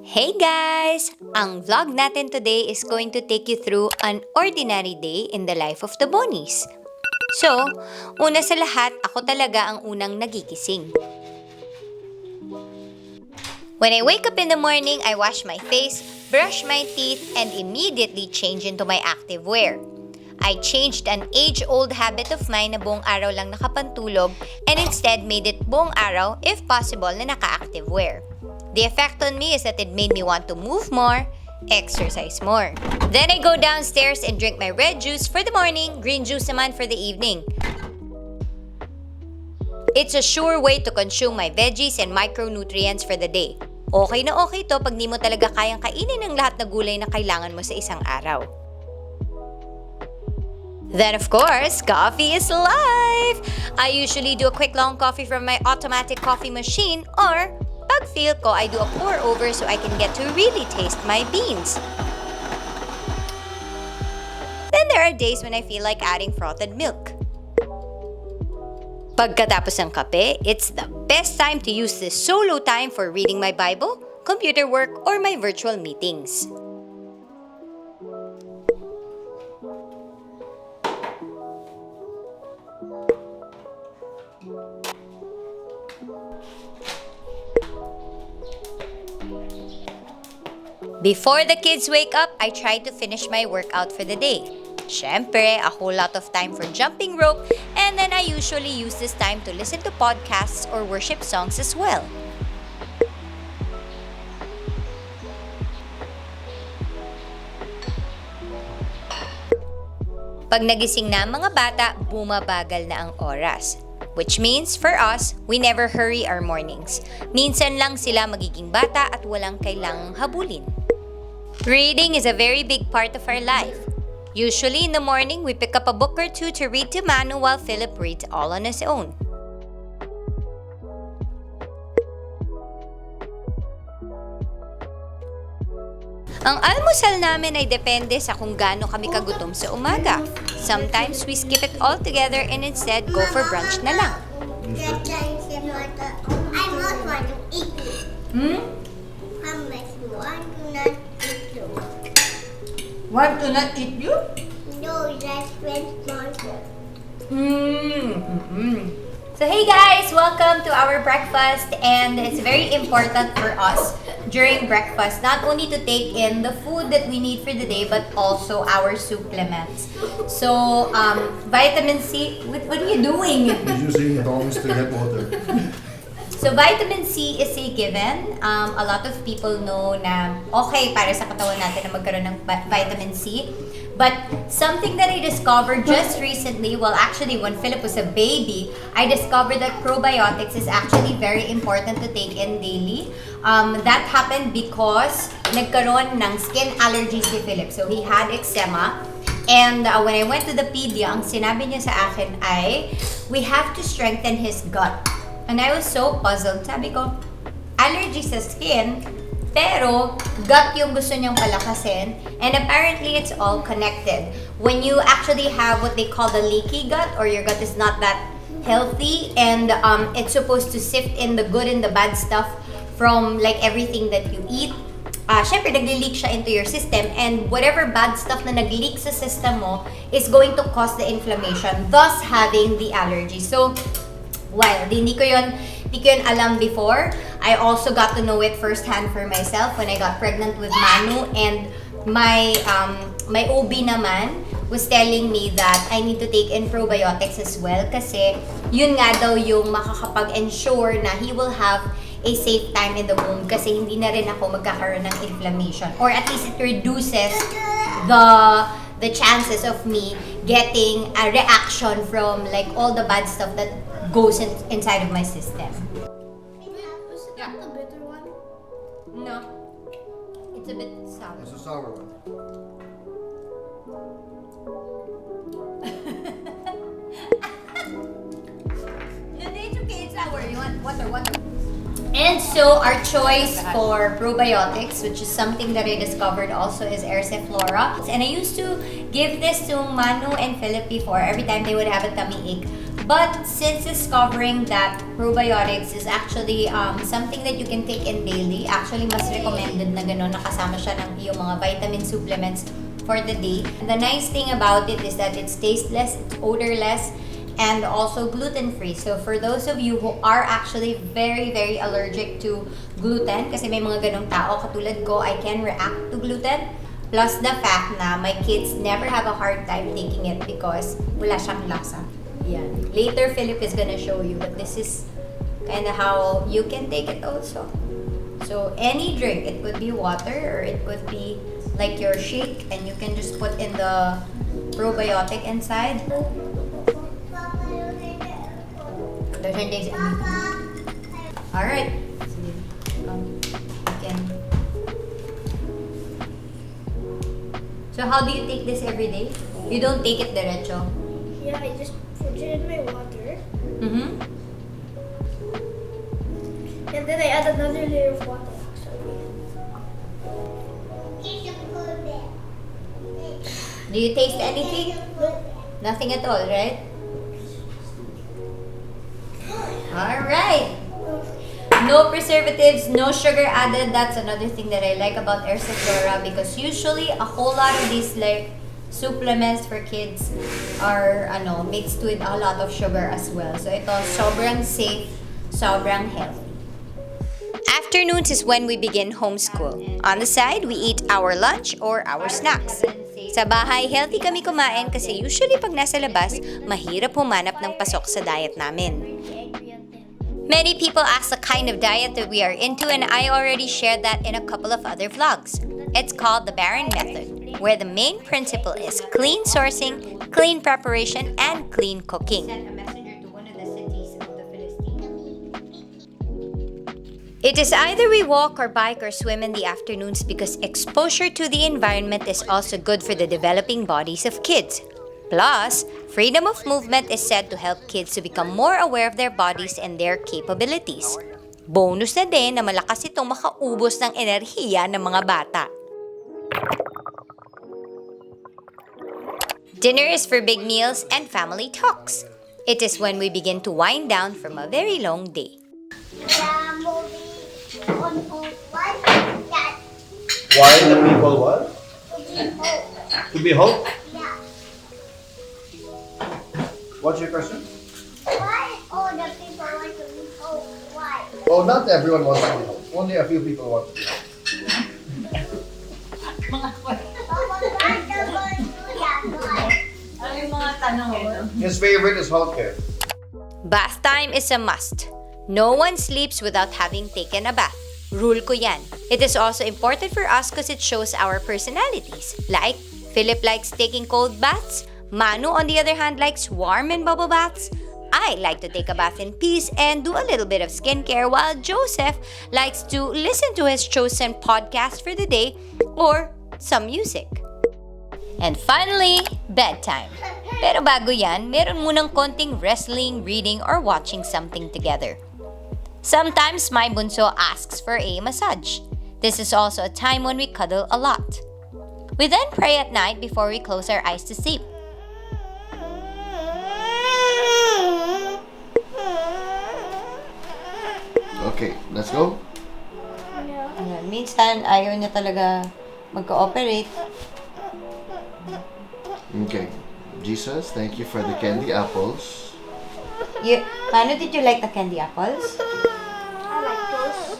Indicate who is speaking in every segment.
Speaker 1: Hey guys! Ang vlog natin today is going to take you through an ordinary day in the life of the Bonis. So, una sa lahat, ako talaga ang unang nagigising. When I wake up in the morning, I wash my face, brush my teeth, and immediately change into my active wear. I changed an age-old habit of mine na buong araw lang nakapantulog and instead made it buong araw, if possible, na naka-active wear. The effect on me is that it made me want to move more, exercise more. Then I go downstairs and drink my red juice for the morning, green juice naman for the evening. It's a sure way to consume my veggies and micronutrients for the day. Okay na okay to pag di mo talaga kayang kainin ang lahat na gulay na kailangan mo sa isang araw. Then of course, coffee is life! I usually do a quick long coffee from my automatic coffee machine, or pag feel ko, I do a pour over so I can get to really taste my beans. Then there are days when I feel like adding frothed milk. Pagkatapos ng kape, it's the best time to use this solo time for reading my Bible, computer work, or my virtual meetings. Before the kids wake up, I try to finish my workout for the day. Syempre, a whole lot of time for jumping rope, and then I usually use this time to listen to podcasts or worship songs as well. Pag nagising na ang mga bata, bumabagal na ang oras. Which means, for us, we never hurry our mornings. Minsan lang sila magiging bata at walang kailangang habulin. Reading is a very big part of our life. Usually in the morning, we pick up a book or two to read to Manu while Philip reads all on his own. Ang almusal namin ay depende sa kung gaano kami kagutom sa umaga. Sometimes we skip it all together and instead go for brunch na lang.
Speaker 2: I not want to eat you. Hummus, want to not eat you.
Speaker 1: Want to not eat you?
Speaker 2: No, that's French monster.
Speaker 1: So hey guys, welcome to our breakfast, and it's very important for us during breakfast not only to take in the food that we need for the day but also our supplements. So vitamin C, what are you doing?
Speaker 3: He's using tongs to get water.
Speaker 1: So vitamin C is a given. A lot of people know na okay para sa katawan natin na magkaroon ng vitamin C. But something that I discovered just recently, well actually when Philip was a baby, I discovered that probiotics is actually very important to take in daily. That happened because nagkaroon ng skin allergies si Philip. So he had eczema. And when I went to the pedia, ang sinabi niya sa akin ay, we have to strengthen his gut. And I was so puzzled. Sabi ko, allergy sa skin, pero gut yung gusto niyang palakasin, and apparently it's all connected. When you actually have what they call the leaky gut, or your gut is not that healthy, and it's supposed to sift in the good and the bad stuff from like everything that you eat, syempre nagli-leak siya into your system, and whatever bad stuff na nag-leak sa system mo is going to cause the inflammation, thus having the allergy. So, well, hindi ko yun alam before. I also got to know it firsthand for myself when I got pregnant with Manu, and my OB naman was telling me that I need to take in probiotics as well kasi yun nga daw yung makakapag-ensure na he will have a safe time in the womb kasi hindi na rin ako magkakaroon ng inflammation, or at least it reduces the chances of me getting a reaction from like all the bad stuff that goes inside of my system.
Speaker 2: Yeah. The bitter one?
Speaker 1: No. It's a bit sour.
Speaker 3: It's a sour one.
Speaker 1: No, it's okay. It's sour. You want water? And so our choice for probiotics, which is something that I discovered also, is Flora. And I used to give this to Manu and Philip before, every time they would have a tummy ache. But since discovering that probiotics is actually something that you can take in daily, actually mas recommended na gano'n, nakasama siya ng iyong mga vitamin supplements for the day. And the nice thing about it is that it's tasteless, it's odorless, and also gluten-free. So for those of you who are actually very, very allergic to gluten, kasi may mga ganong tao, katulad ko, I can react to gluten. Plus the fact na my kids never have a hard time taking it because wala siyang lasa. Yan. Later, Philip is gonna show you, but this is kind of how you can take it also. So any drink, it could be water or it could be like your shake, and you can just put in the probiotic inside. Alright. So how do you take this every day? You don't take it derecho?
Speaker 2: Yeah, I just put it in my water.
Speaker 1: Mm-hmm.
Speaker 2: And then I add another layer of water.
Speaker 1: Do you taste anything? Nothing at all, right? Alright. No preservatives, no sugar added. That's another thing that I like about Flora, because usually a whole lot of these like supplements for kids are mixed with a lot of sugar as well. So ito sobrang safe, sobrang healthy. Afternoons is when we begin homeschool. On the side, we eat our lunch or our snacks. Sa bahay, healthy kami kumain kasi usually pag nasa labas, mahirap humanap ng pasok sa diet namin. Many people ask the kind of diet that we are into, and I already shared that in a couple of other vlogs. It's called the Baron Method, where the main principle is clean sourcing, clean preparation, and clean cooking. It is either we walk or bike or swim in the afternoons because exposure to the environment is also good for the developing bodies of kids. Plus, freedom of movement is said to help kids to become more aware of their bodies and their capabilities. Bonus na din na malakas itong makaubos ng enerhiya ng mga bata. Dinner is for big meals and family talks. It is when we begin to wind down from a very long day.
Speaker 3: Why the people what? To be hope? What's your question?
Speaker 2: Why all the people want to be hope? Why?
Speaker 3: Oh, not everyone wants to be hope. Only a few people want to be hope. His favorite is healthcare.
Speaker 1: Bath time is a must. No one sleeps without having taken a bath. Rule ko yan. It is also important for us because it shows our personalities. Like, Philip likes taking cold baths. Manu, on the other hand, likes warm and bubble baths. I like to take a bath in peace and do a little bit of skincare, while Joseph likes to listen to his chosen podcast for the day or some music. And finally, bedtime. Pero bago yan, meron munang konting wrestling, reading, or watching something together. Sometimes my bunso asks for a massage. This is also a time when we cuddle a lot. We then pray at night before we close our eyes to sleep.
Speaker 3: Okay, let's go.
Speaker 1: Ayan, minsan, ayaw niya talaga mag-cooperate.
Speaker 3: Okay. Jesus, thank you for the candy apples.
Speaker 1: Manu, did you like the candy apples?
Speaker 2: I like those.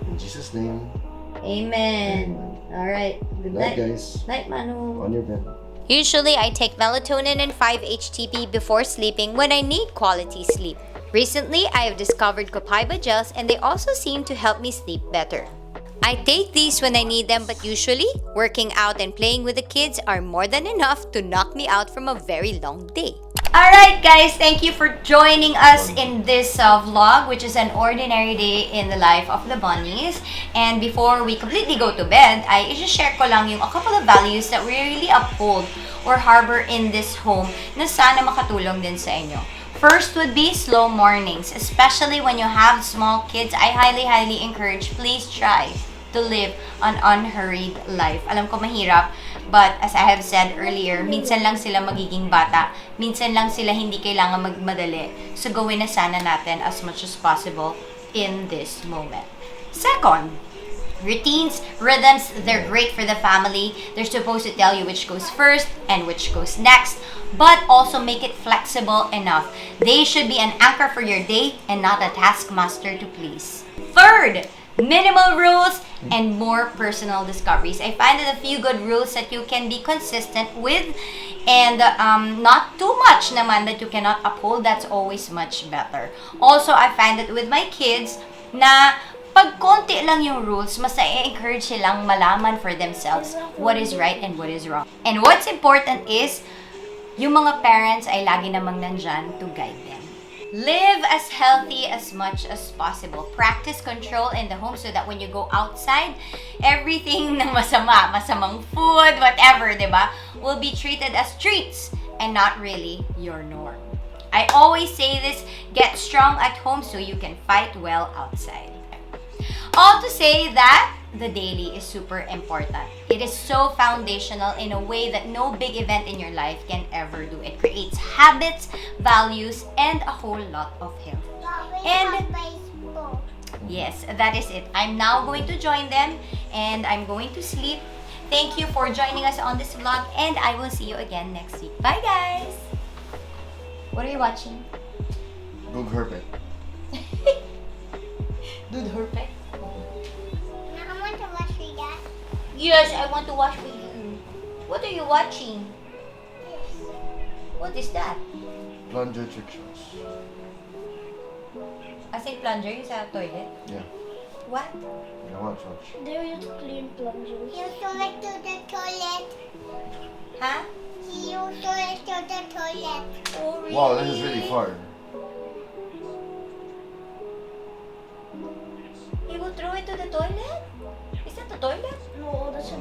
Speaker 3: In Jesus' name.
Speaker 1: Amen. Alright. Good
Speaker 3: Night,
Speaker 1: night.
Speaker 3: guys.
Speaker 1: Night, Manu.
Speaker 3: On your bed.
Speaker 1: Usually, I take melatonin and 5-HTP before sleeping when I need quality sleep. Recently, I have discovered copaiba gels, and they also seem to help me sleep better. I take these when I need them, but usually, working out and playing with the kids are more than enough to knock me out from a very long day. Alright guys, thank you for joining us in this vlog, which is an ordinary day in the life of the Bonis. And before we completely go to bed, I just share ko lang yung a couple of values that we really uphold or harbor in this home na sana makatulong din sa inyo. First would be slow mornings, especially when you have small kids. I highly encourage, please try to live an unhurried life. Alam ko mahirap, But as I have said earlier, minsan lang sila magiging bata. Minsan lang sila hindi kailangan magmadali. So gawin na sana natin as much as possible in this moment. Second, routines, rhythms, they're great for the family. They're supposed to tell you which goes first and which goes next, but also make it flexible enough. They should be an anchor for your day and not a taskmaster to please. Third, minimal rules and more personal discoveries. I find that a few good rules that you can be consistent with and not too much naman that you cannot uphold, that's always much better. Also, I find that with my kids na pag konti lang yung rules, mas na-encourage silang malaman for themselves what is right and what is wrong. And what's important is, yung mga parents ay lagi namang nandyan to guide them. Live as healthy as much as possible. Practice control in the home so that when you go outside, everything na masamang food, whatever, diba, will be treated as treats and not really your norm. I always say this, get strong at home so you can fight well outside. All to say that the daily is super important. It is so foundational in a way that no big event in your life can ever do. It creates habits, values, and a whole lot of health. And yes, that is it. I'm now going to join them and I'm going to sleep. Thank you for joining us on this vlog and I will see you again next week. Bye guys! What are you watching?
Speaker 3: Good herpet.
Speaker 1: Dude, Herpet?
Speaker 2: I want to watch Rica.
Speaker 1: Yes, I want to watch with you. What are you watching? What is that?
Speaker 3: Plunger trick shots.
Speaker 1: As in plunger yung sa toilet?
Speaker 3: Yeah.
Speaker 1: What?
Speaker 3: Yeah, watch.
Speaker 2: They used to clean plungers. You throw it to the toilet.
Speaker 1: Huh?
Speaker 2: You throw it to the toilet.
Speaker 1: Oh, really?
Speaker 3: Wow, this is really far.
Speaker 1: He will throw it to the toilet? Is that the toilet?
Speaker 2: No, that's a